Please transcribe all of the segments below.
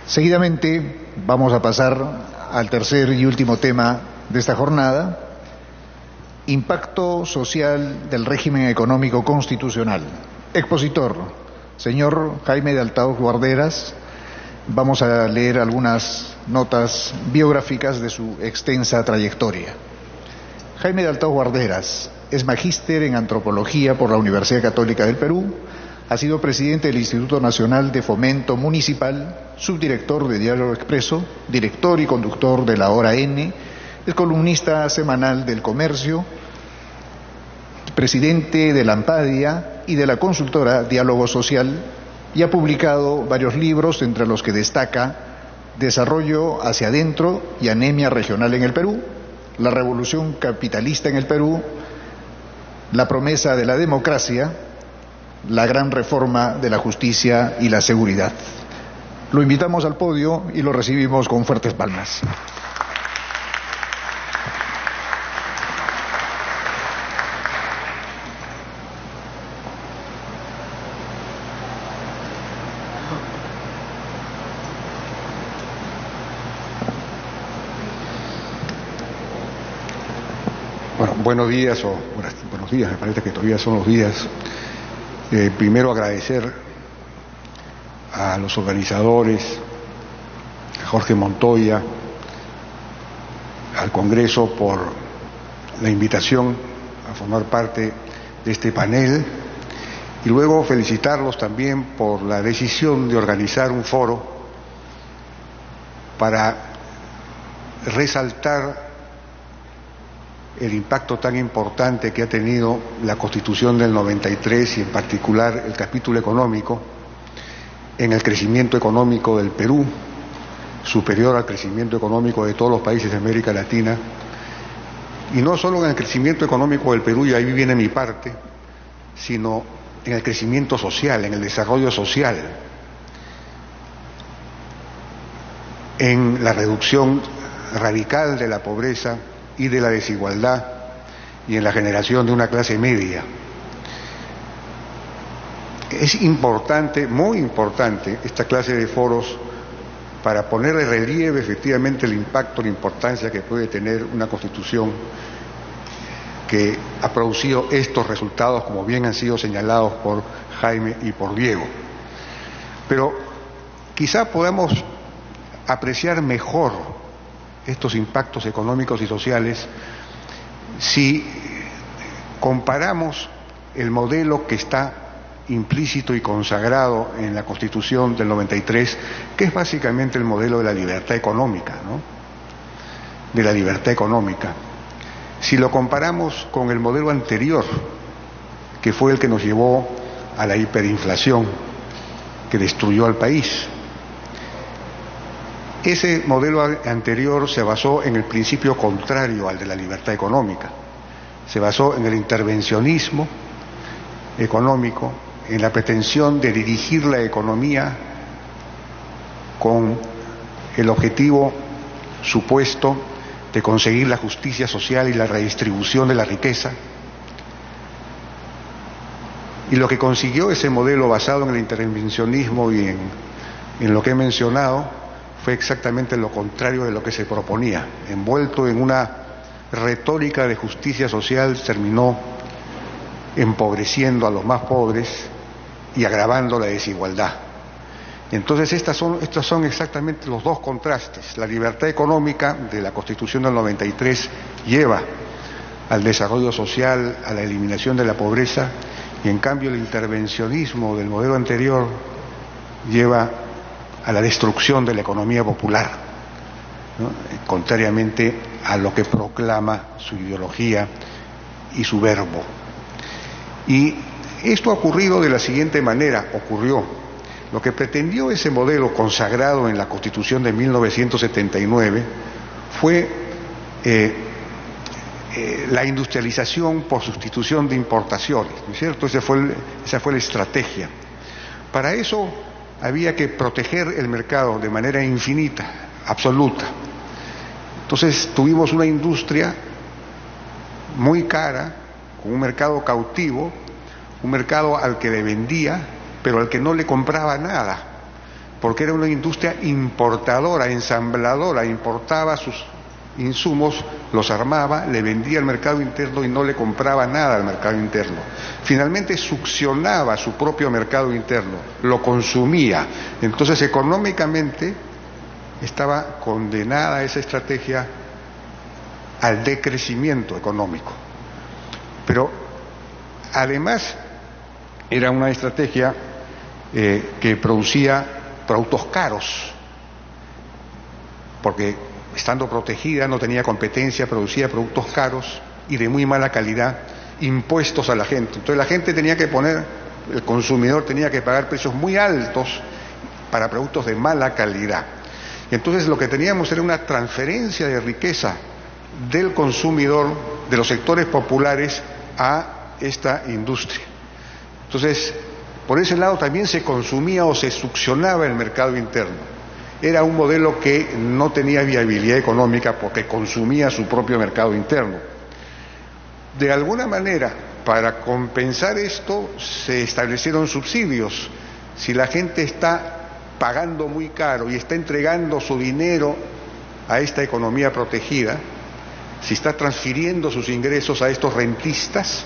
Seguidamente vamos a pasar al tercer y último tema de esta jornada: impacto social del régimen económico constitucional. Expositor, señor Jaime de Althaus Guarderas. Vamos a leer algunas notas biográficas de su extensa trayectoria. Jaime de Althaus Guarderas es magíster en antropología por la Universidad Católica del Perú. Ha sido presidente del Instituto Nacional de Fomento Municipal, subdirector de Diario Expreso, director y conductor de La Hora N, es columnista semanal del Comercio, presidente de la Ampadia y de la consultora Diálogo Social, y ha publicado varios libros, entre los que destaca Desarrollo hacia adentro y Anemia regional en el Perú, La revolución capitalista en el Perú, La promesa de la democracia, La gran reforma de la justicia y la seguridad. Lo invitamos al podio y lo recibimos con fuertes palmas. Bueno, buenos días, buenos días, me parece que todavía son los días. Primero agradecer a los organizadores, a Jorge Montoya, al Congreso por la invitación a formar parte de este panel, y luego felicitarlos también por la decisión de organizar un foro para resaltar el impacto tan importante que ha tenido la Constitución del 93 y en particular el capítulo económico en el crecimiento económico del Perú, superior al crecimiento económico de todos los países de América Latina, y no solo en el crecimiento económico del Perú, y ahí viene mi parte, sino en el crecimiento social, en el desarrollo social, en la reducción radical de la pobreza y de la desigualdad, y en la generación de una clase media. Es importante, muy importante, esta clase de foros para poner de relieve efectivamente el impacto, la importancia que puede tener una Constitución que ha producido estos resultados, como bien han sido señalados por Jaime y por Diego. Pero quizá podamos apreciar mejor estos impactos económicos y sociales si comparamos el modelo que está implícito y consagrado en la Constitución del 93, que es básicamente el modelo de la libertad económica, ¿no? De la libertad económica. Si lo comparamos con el modelo anterior, que fue el que nos llevó a la hiperinflación, que destruyó al país. Ese modelo anterior se basó en el principio contrario al de la libertad económica. Se basó en el intervencionismo económico, en la pretensión de dirigir la economía con el objetivo supuesto de conseguir la justicia social y la redistribución de la riqueza. Y lo que consiguió ese modelo basado en el intervencionismo y en lo que he mencionado fue exactamente lo contrario de lo que se proponía. Envuelto en una retórica de justicia social, terminó empobreciendo a los más pobres y agravando la desigualdad. Entonces estos son exactamente los dos contrastes. La libertad económica de la Constitución del 93 lleva al desarrollo social, a la eliminación de la pobreza, y en cambio el intervencionismo del modelo anterior lleva a la destrucción de la economía popular, ¿no? Contrariamente a lo que proclama su ideología y su verbo. Y esto ha ocurrido de la siguiente manera, lo que pretendió ese modelo consagrado en la Constitución de 1979 fue la industrialización por sustitución de importaciones, ¿no es cierto? Esa fue la estrategia. Para eso había que proteger el mercado de manera infinita, absoluta. Entonces tuvimos una industria muy cara, con un mercado cautivo, un mercado al que le vendía, pero al que no le compraba nada, porque era una industria importadora, ensambladora, importaba sus insumos, los armaba, le vendía al mercado interno y no le compraba nada al mercado interno. Finalmente succionaba su propio mercado interno, lo consumía. Entonces, económicamente estaba condenada esa estrategia al decrecimiento económico. Pero además era una estrategia que producía productos caros, porque estando protegida no tenía competencia, producía productos caros y de muy mala calidad, impuestos a la gente. Entonces la gente tenía que poner, el consumidor tenía que pagar precios muy altos para productos de mala calidad. Y entonces lo que teníamos era una transferencia de riqueza del consumidor, de los sectores populares, a esta industria. Entonces, por ese lado también se consumía o se succionaba el mercado interno. Era un modelo que no tenía viabilidad económica porque consumía su propio mercado interno. De alguna manera, para compensar esto, se establecieron subsidios. Si la gente está pagando muy caro y está entregando su dinero a esta economía protegida, si está transfiriendo sus ingresos a estos rentistas,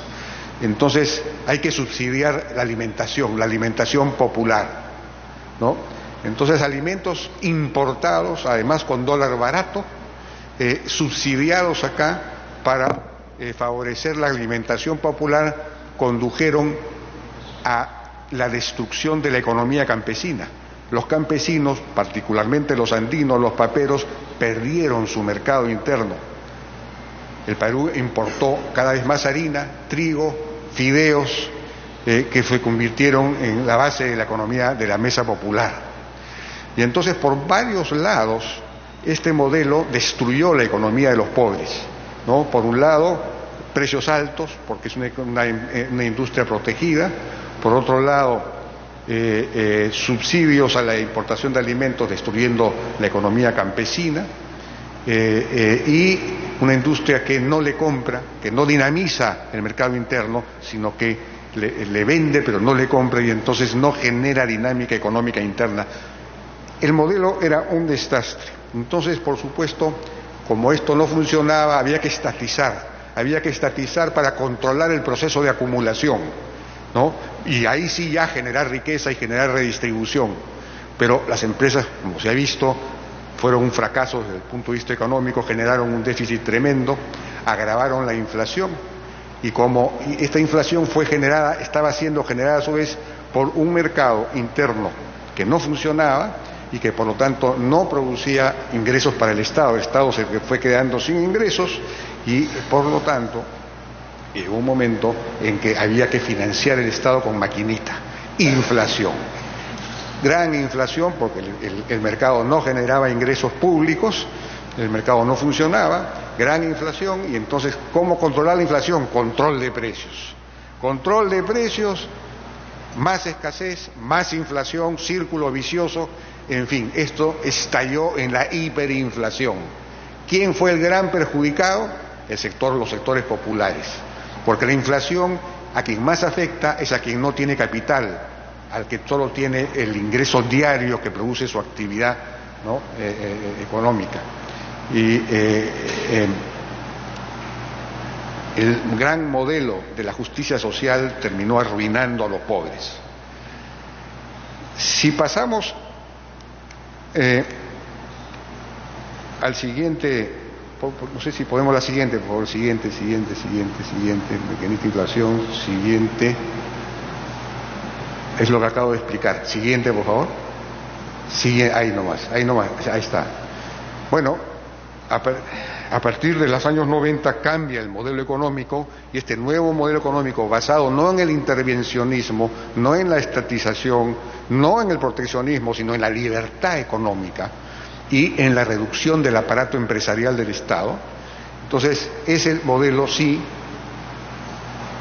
entonces hay que subsidiar la alimentación popular, ¿no? Entonces alimentos importados, además con dólar barato, subsidiados acá para favorecer la alimentación popular, condujeron a la destrucción de la economía campesina. Los campesinos, particularmente los andinos, los paperos, perdieron su mercado interno. El Perú importó cada vez más harina, trigo, fideos, que se convirtieron en la base de la economía de la mesa popular. Y entonces, por varios lados, este modelo destruyó la economía de los pobres, ¿no? Por un lado, precios altos, porque es una industria protegida. Por otro lado, subsidios a la importación de alimentos, destruyendo la economía campesina. Y una industria que no le compra, que no dinamiza el mercado interno, sino que le vende pero no le compra, y entonces no genera dinámica económica interna. El modelo era un desastre. Entonces, por supuesto, como esto no funcionaba, había que estatizar para controlar el proceso de acumulación, ¿no? Y ahí sí ya generar riqueza y generar redistribución. Pero las empresas, como se ha visto, fueron un fracaso desde el punto de vista económico, generaron un déficit tremendo, agravaron la inflación, y como esta inflación estaba siendo generada a su vez por un mercado interno que no funcionaba y que por lo tanto no producía ingresos para el Estado se fue quedando sin ingresos, y por lo tanto llegó un momento en que había que financiar el Estado con maquinita. Inflación. Gran inflación, porque el mercado no generaba ingresos públicos, el mercado no funcionaba, gran inflación. Y entonces, ¿cómo controlar la inflación? Control de precios. Control de precios, más escasez, más inflación, círculo vicioso, en fin, esto estalló en la hiperinflación. ¿Quién fue el gran perjudicado? Los sectores populares, porque la inflación a quien más afecta es a quien no tiene capital, al que solo tiene el ingreso diario que produce su actividad, ¿no? Económica. Y el gran modelo de la justicia social terminó arruinando a los pobres. Si pasamos al siguiente, no sé si podemos la siguiente, por favor, siguiente, mecanismo de inflación, siguiente. Es lo que acabo de explicar. Siguiente, por favor. Sigue, ahí nomás, ahí está. Bueno, a partir de los años 90 cambia el modelo económico, y este nuevo modelo económico, basado no en el intervencionismo, no en la estatización, no en el proteccionismo, sino en la libertad económica y en la reducción del aparato empresarial del Estado. Entonces, ese modelo sí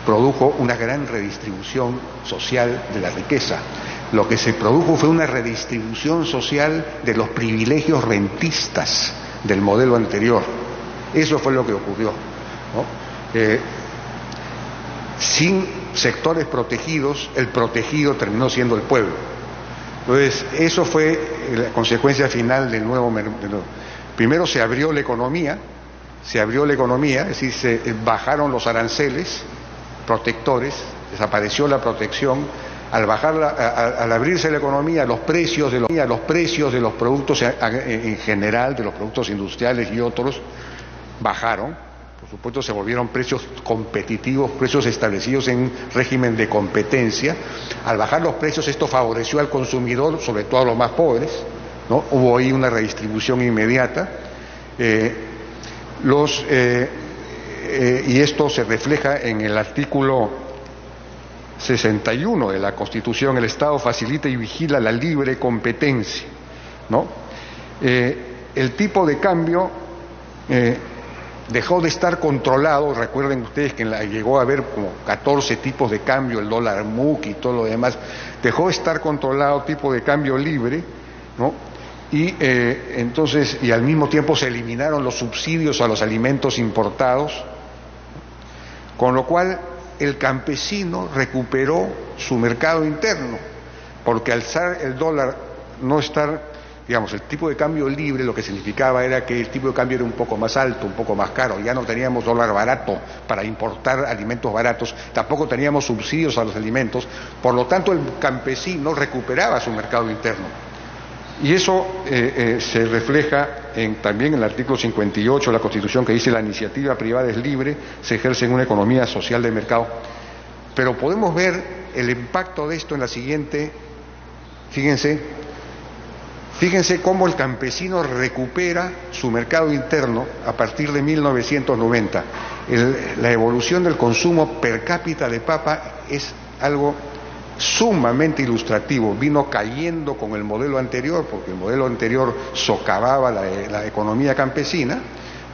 produjo una gran redistribución social de la riqueza. Lo que se produjo fue una redistribución social de los privilegios rentistas del modelo anterior. Eso fue lo que ocurrió, ¿no? Sin sectores protegidos, el protegido terminó siendo el pueblo. Entonces, eso fue la consecuencia final del nuevo mercado. Primero se abrió la economía, es decir, se bajaron los aranceles protectores, desapareció la protección. Al abrirse la economía, los precios de los productos en general, de los productos industriales y otros, bajaron. Por supuesto, se volvieron precios competitivos, precios establecidos en régimen de competencia. Al bajar los precios, esto favoreció al consumidor, sobre todo a los más pobres, ¿no? Hubo ahí una redistribución inmediata. Y esto se refleja en el artículo 61 de la Constitución. El Estado facilita y vigila la libre competencia, ¿no? El tipo de cambio dejó de estar controlado. Recuerden ustedes que llegó a haber como 14 tipos de cambio, el dólar MUC y todo lo demás. Dejó de estar controlado, tipo de cambio libre, ¿no? Y al mismo tiempo se eliminaron los subsidios a los alimentos importados, con lo cual el campesino recuperó su mercado interno, porque al ser el dólar no estar, digamos, el tipo de cambio libre, lo que significaba era que el tipo de cambio era un poco más alto, un poco más caro. Ya no teníamos dólar barato para importar alimentos baratos, tampoco teníamos subsidios a los alimentos, por lo tanto el campesino recuperaba su mercado interno. Y eso se refleja también en el artículo 58 de la Constitución, que dice: la iniciativa privada es libre, se ejerce en una economía social de mercado. Pero podemos ver el impacto de esto en la siguiente. Fíjense cómo el campesino recupera su mercado interno a partir de 1990. La evolución del consumo per cápita de papa es algo sumamente ilustrativo. Vino cayendo con el modelo anterior, porque el modelo anterior socavaba la economía campesina,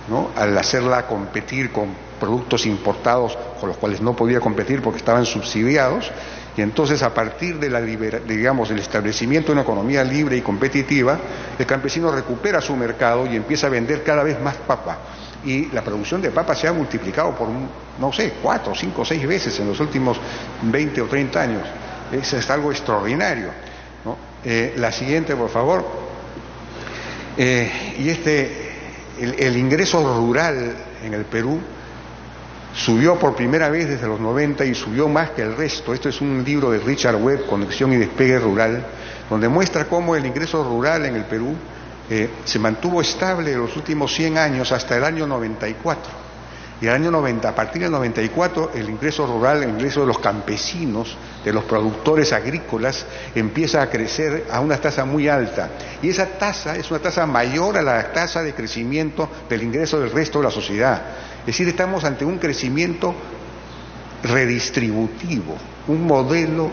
¿no? Al hacerla competir con productos importados con los cuales no podía competir porque estaban subsidiados. Y entonces, a partir de del establecimiento de una economía libre y competitiva, el campesino recupera su mercado y empieza a vender cada vez más papa. Y la producción de papa se ha multiplicado por, 4, 5, 6 veces en los últimos 20 o 30 años. Es algo extraordinario, ¿no? La siguiente, por favor. El ingreso rural en el Perú subió por primera vez desde los 90 y subió más que el resto. Esto es un libro de Richard Webb, Conexión y Despegue Rural, donde muestra cómo el ingreso rural en el Perú se mantuvo estable en los últimos 100 años hasta el año 94. Y el año 90, a partir del 94, el ingreso rural, el ingreso de los campesinos, de los productores agrícolas, empieza a crecer a una tasa muy alta. Y esa tasa es una tasa mayor a la tasa de crecimiento del ingreso del resto de la sociedad. Es decir, estamos ante un crecimiento redistributivo, un modelo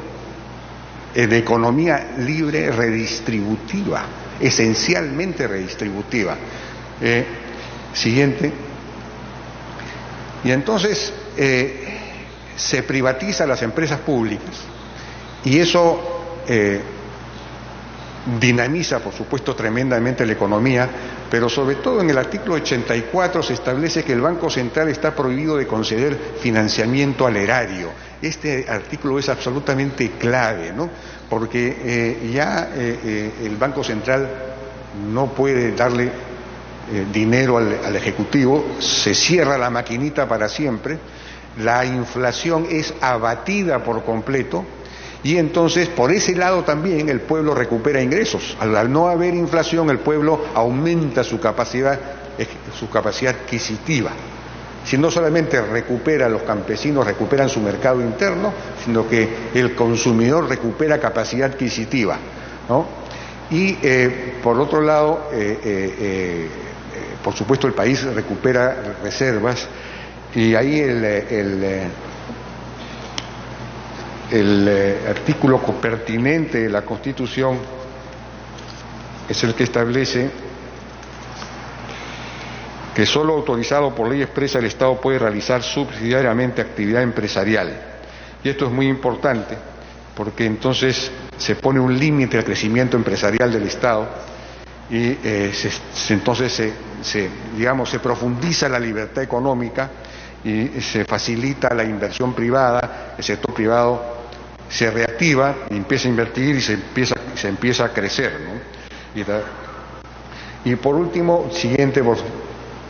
de economía libre redistributiva, esencialmente redistributiva. Siguiente. Y entonces se privatiza las empresas públicas y eso dinamiza, por supuesto, tremendamente la economía, pero sobre todo en el artículo 84 se establece que el Banco Central está prohibido de conceder financiamiento al erario. Este artículo es absolutamente clave, ¿no? Porque el Banco Central no puede darle dinero al Ejecutivo, se cierra la maquinita para siempre, la inflación es abatida por completo y entonces por ese lado también el pueblo recupera ingresos. Al no haber inflación, el pueblo aumenta su capacidad adquisitiva. Si no solamente los campesinos recuperan su mercado interno, sino que el consumidor recupera capacidad adquisitiva, ¿no? Y por otro lado, por supuesto, el país recupera reservas y ahí el artículo pertinente de la Constitución es el que establece que solo autorizado por ley expresa el Estado puede realizar subsidiariamente actividad empresarial. Y esto es muy importante porque entonces se pone un límite al crecimiento empresarial del Estado y entonces se profundiza la libertad económica y se facilita la inversión privada. El sector privado se reactiva y empieza a invertir y se empieza a crecer, ¿no? Y por último, siguiente,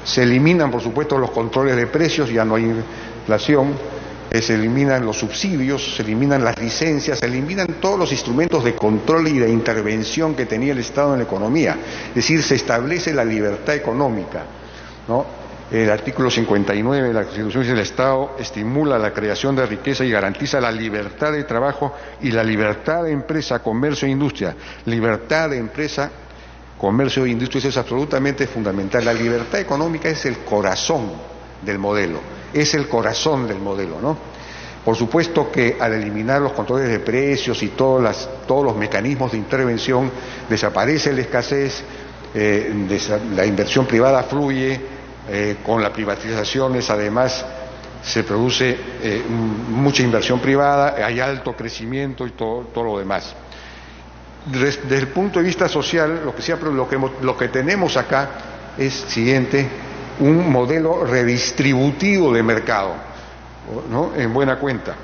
se eliminan por supuesto los controles de precios, ya no hay inflación, se eliminan los subsidios, se eliminan las licencias, se eliminan todos los instrumentos de control y de intervención que tenía el Estado en la economía. Es decir, se establece la libertad económica, ¿no? El artículo 59 de la Constitución dice: el Estado estimula la creación de riqueza y garantiza la libertad de trabajo y la libertad de empresa, comercio e industria. Libertad de empresa, comercio e industria es absolutamente fundamental. La libertad económica es el corazón del modelo, ¿no? Por supuesto que al eliminar los controles de precios y todos los mecanismos de intervención, desaparece la escasez, la inversión privada fluye, con las privatizaciones además se produce mucha inversión privada, hay alto crecimiento y todo lo demás. Desde el punto de vista social, lo que tenemos acá es siguiente: un modelo redistributivo de mercado, ¿no? En buena cuenta.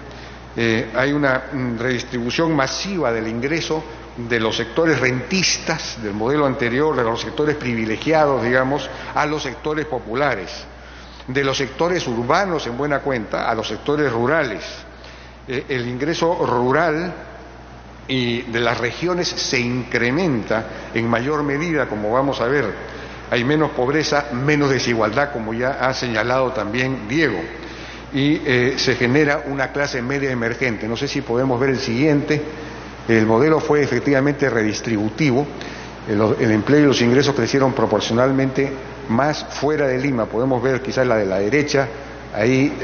Hay una redistribución masiva del ingreso de los sectores rentistas del modelo anterior, de los sectores privilegiados, digamos, a los sectores populares, de los sectores urbanos en buena cuenta a los sectores rurales. El ingreso rural y de las regiones se incrementa en mayor medida, como vamos a ver. Hay menos pobreza, menos desigualdad, como ya ha señalado también Diego, y se genera una clase media emergente. No sé si podemos ver el siguiente. El modelo fue efectivamente redistributivo, el empleo y los ingresos crecieron proporcionalmente más fuera de Lima. Podemos ver quizás la de la derecha, ahí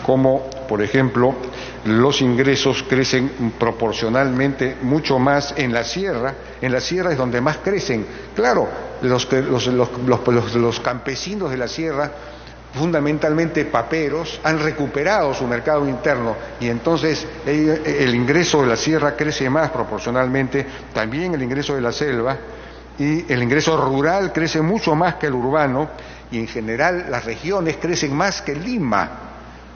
como por ejemplo los ingresos crecen proporcionalmente mucho más en la sierra es donde más crecen. Claro, los campesinos de la sierra, fundamentalmente paperos, han recuperado su mercado interno y entonces el ingreso de la sierra crece más proporcionalmente, también el ingreso de la selva, y el ingreso rural crece mucho más que el urbano, y en general las regiones crecen más que Lima,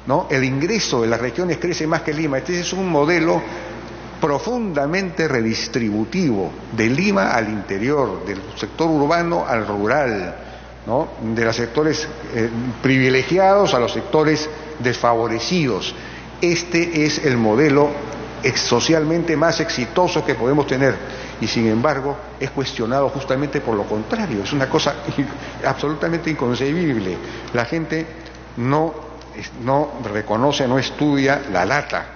¿no? El ingreso de las regiones crece más que Lima. Este es un modelo profundamente redistributivo, de Lima al interior, del sector urbano al rural, ¿no? De los sectores privilegiados a los sectores desfavorecidos. Este es el modelo socialmente más exitoso que podemos tener, y sin embargo es cuestionado justamente por lo contrario. Es una cosa absolutamente inconcebible. La gente no reconoce, no estudia la lata.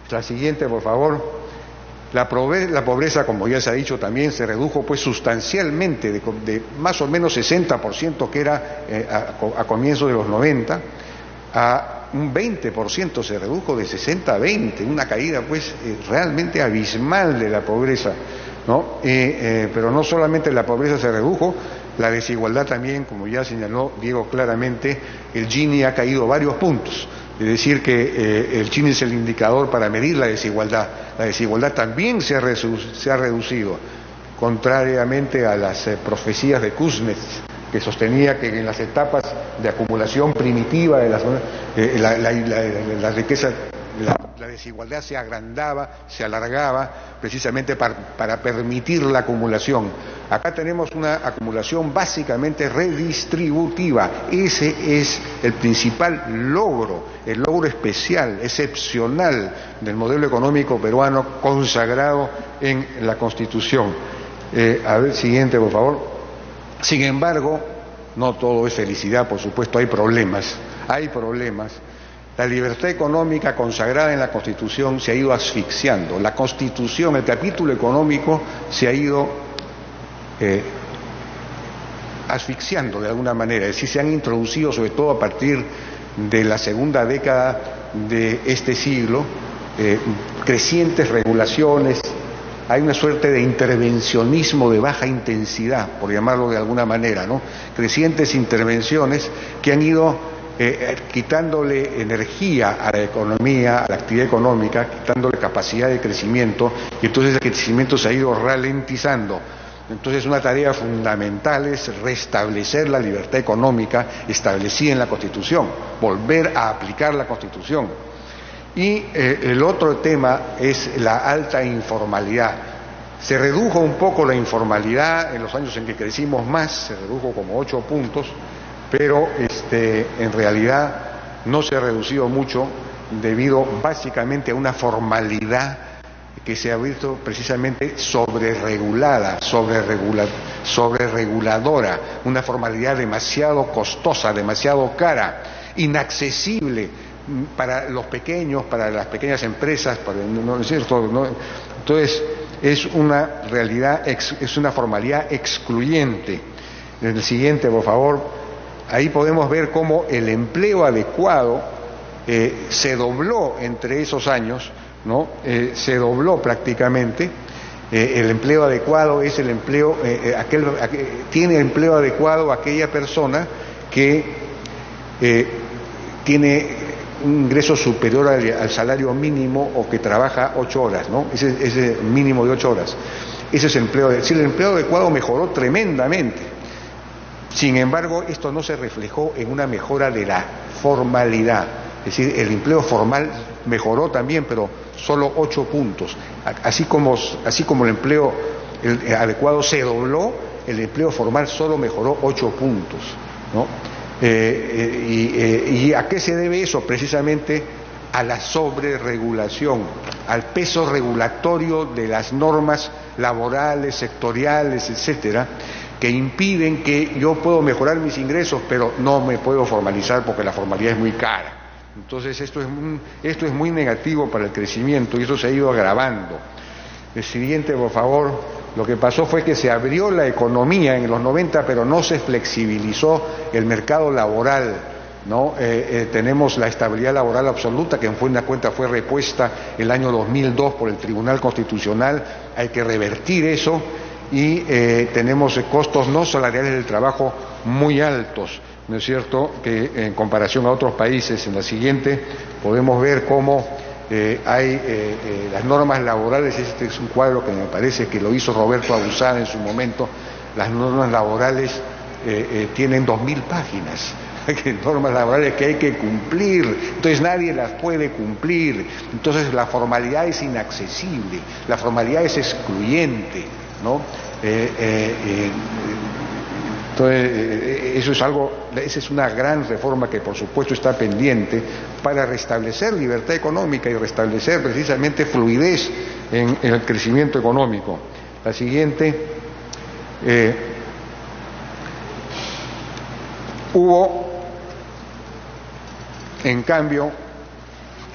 La siguiente, por favor. La pobreza, como ya se ha dicho también, se redujo pues sustancialmente de más o menos 60% que era a comienzos de los 90 a un 20%, se redujo de 60 a 20, una caída pues realmente abismal de la pobreza, ¿no? Pero no solamente la pobreza se redujo, la desigualdad también, como ya señaló Diego claramente, el Gini ha caído varios puntos. Es decir, que el Gini es el indicador para medir la desigualdad. La desigualdad también se ha reducido, contrariamente a las profecías de Kuznets, que sostenía que en las etapas de acumulación primitiva de la riqueza, la desigualdad se agrandaba, se alargaba, precisamente para permitir la acumulación. Acá tenemos una acumulación básicamente redistributiva. Ese es el principal logro, el logro especial, excepcional del modelo económico peruano consagrado en la Constitución. A ver, siguiente, por favor. Sin embargo, no todo es felicidad, por supuesto, hay problemas. La libertad económica consagrada en la Constitución se ha ido asfixiando. La Constitución, el capítulo económico, se ha ido asfixiando de alguna manera. Es decir, se han introducido, sobre todo a partir de la segunda década de este siglo, crecientes regulaciones. Hay una suerte de intervencionismo de baja intensidad, por llamarlo de alguna manera, ¿no? Crecientes intervenciones que han ido quitándole energía a la economía, a la actividad económica, quitándole capacidad de crecimiento, y entonces el crecimiento se ha ido ralentizando. Entonces una tarea fundamental es restablecer la libertad económica establecida en la Constitución, volver a aplicar la Constitución. Y el otro tema es la alta informalidad. Se redujo un poco la informalidad en los años en que crecimos más, se redujo como 8 puntos, pero en realidad no se ha reducido mucho debido básicamente a una formalidad que se ha visto precisamente sobreregulada, sobrereguladora, una formalidad demasiado costosa, demasiado cara, inaccesible para los pequeños, para las pequeñas empresas, ¿no es cierto? ¿No? Entonces, es una realidad, es una formalidad excluyente. En el siguiente, por favor, ahí podemos ver cómo el empleo adecuado se dobló entre esos años, ¿no? Se dobló prácticamente. El empleo adecuado es el empleo, tiene empleo adecuado aquella persona que tiene un ingreso superior al salario mínimo o que trabaja 8 horas, ¿no? Ese mínimo de 8 horas. Ese es el empleo. Es decir, el empleo adecuado mejoró tremendamente. Sin embargo, esto no se reflejó en una mejora de la formalidad. Es decir, el empleo formal mejoró también, pero solo 8 puntos. Así como el empleo adecuado se dobló, el empleo formal solo mejoró 8 puntos, ¿no? ¿Y a qué se debe eso? Precisamente a la sobreregulación, al peso regulatorio de las normas laborales, sectoriales, etcétera, que impiden que yo puedo mejorar mis ingresos, pero no me puedo formalizar porque la formalidad es muy cara. Entonces esto es muy negativo para el crecimiento y eso se ha ido agravando. El siguiente, por favor. Lo que pasó fue que se abrió la economía en los 90, pero no se flexibilizó el mercado laboral, ¿no? Tenemos la estabilidad laboral absoluta, que en buena cuenta fue repuesta el año 2002 por el Tribunal Constitucional. Hay que revertir eso y tenemos costos no salariales del trabajo muy altos, ¿no es cierto?, que en comparación a otros países. En la siguiente podemos ver cómo hay las normas laborales. Este es un cuadro que me parece que lo hizo Roberto Abusada en su momento. Las normas laborales tienen 2000 páginas, normas laborales que hay que cumplir, entonces nadie las puede cumplir, entonces la formalidad es inaccesible, la formalidad es excluyente, ¿no? Entonces, esa es una gran reforma que por supuesto está pendiente para restablecer libertad económica y restablecer precisamente fluidez en el crecimiento económico. La siguiente, hubo, en cambio,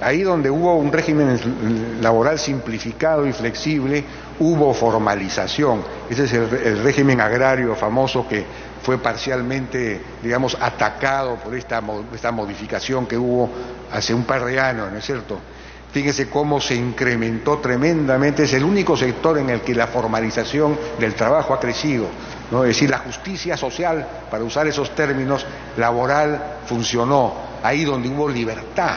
ahí donde hubo un régimen laboral simplificado y flexible, hubo formalización. Ese es el régimen agrario famoso que fue parcialmente, digamos, atacado por esta modificación que hubo hace un par de años, ¿no es cierto? Fíjense cómo se incrementó tremendamente. Es el único sector en el que la formalización del trabajo ha crecido, ¿no? Es decir, la justicia social, para usar esos términos, laboral funcionó. Ahí donde hubo libertad,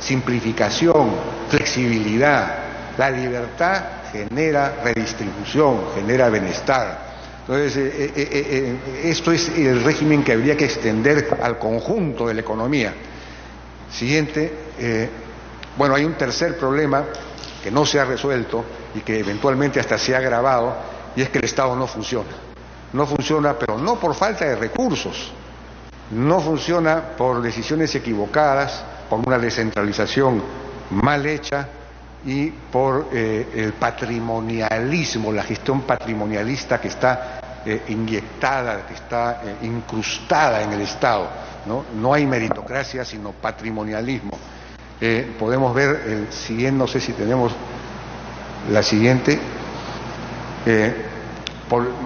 simplificación, flexibilidad. La libertad genera redistribución, genera bienestar. Entonces, esto es el régimen que habría que extender al conjunto de la economía. Siguiente, bueno, hay un tercer problema que no se ha resuelto y que eventualmente hasta se ha agravado, y es que el Estado no funciona. No funciona, pero no por falta de recursos, no funciona por decisiones equivocadas, por una descentralización mal hecha y por el patrimonialismo, la gestión patrimonialista que está inyectada, que está incrustada en el Estado, ¿no? No hay meritocracia, sino patrimonialismo. Podemos ver el siguiente, no sé si tenemos la siguiente.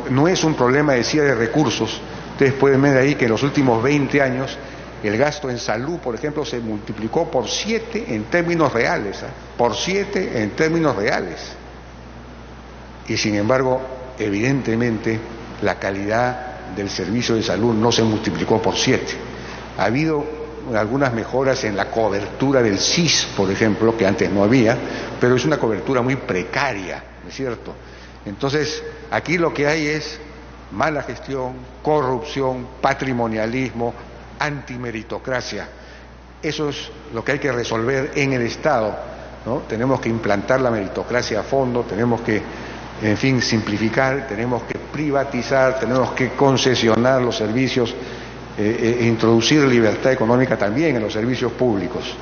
No es un problema, decía, de recursos. Ustedes pueden ver ahí que en los últimos 20 años el gasto en salud, por ejemplo, se multiplicó por 7 en términos reales, por 7 en términos reales. Y sin embargo, evidentemente, la calidad del servicio de salud no se multiplicó por 7. Ha habido algunas mejoras en la cobertura del SIS, por ejemplo, que antes no había, pero es una cobertura muy precaria, ¿no es cierto? Entonces, aquí lo que hay es mala gestión, corrupción, patrimonialismo, antimeritocracia. Eso es lo que hay que resolver en el Estado, ¿no? Tenemos que implantar la meritocracia a fondo, tenemos que, en fin, simplificar, tenemos que privatizar, tenemos que concesionar los servicios e introducir libertad económica también en los servicios públicos.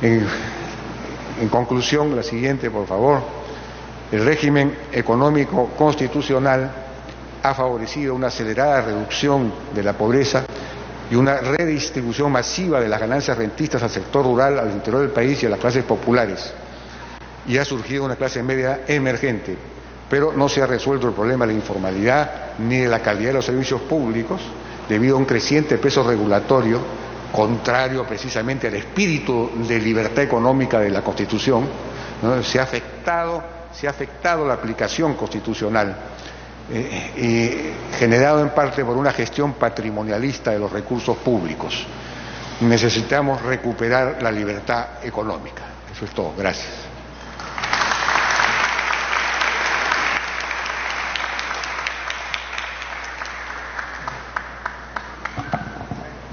En conclusión, la siguiente, por favor. El régimen económico constitucional ha favorecido una acelerada reducción de la pobreza y una redistribución masiva de las ganancias rentistas al sector rural, al interior del país y a las clases populares. Y ha surgido una clase media emergente, pero no se ha resuelto el problema de la informalidad ni de la calidad de los servicios públicos debido a un creciente peso regulatorio, contrario precisamente al espíritu de libertad económica de la Constitución, ¿no? Se ha afectado la aplicación constitucional, generado en parte por una gestión patrimonialista de los recursos públicos. Necesitamos recuperar la libertad económica. Eso es todo. Gracias.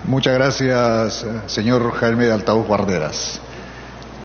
Muchas gracias, señor Jaime de Altavuz Guarderas.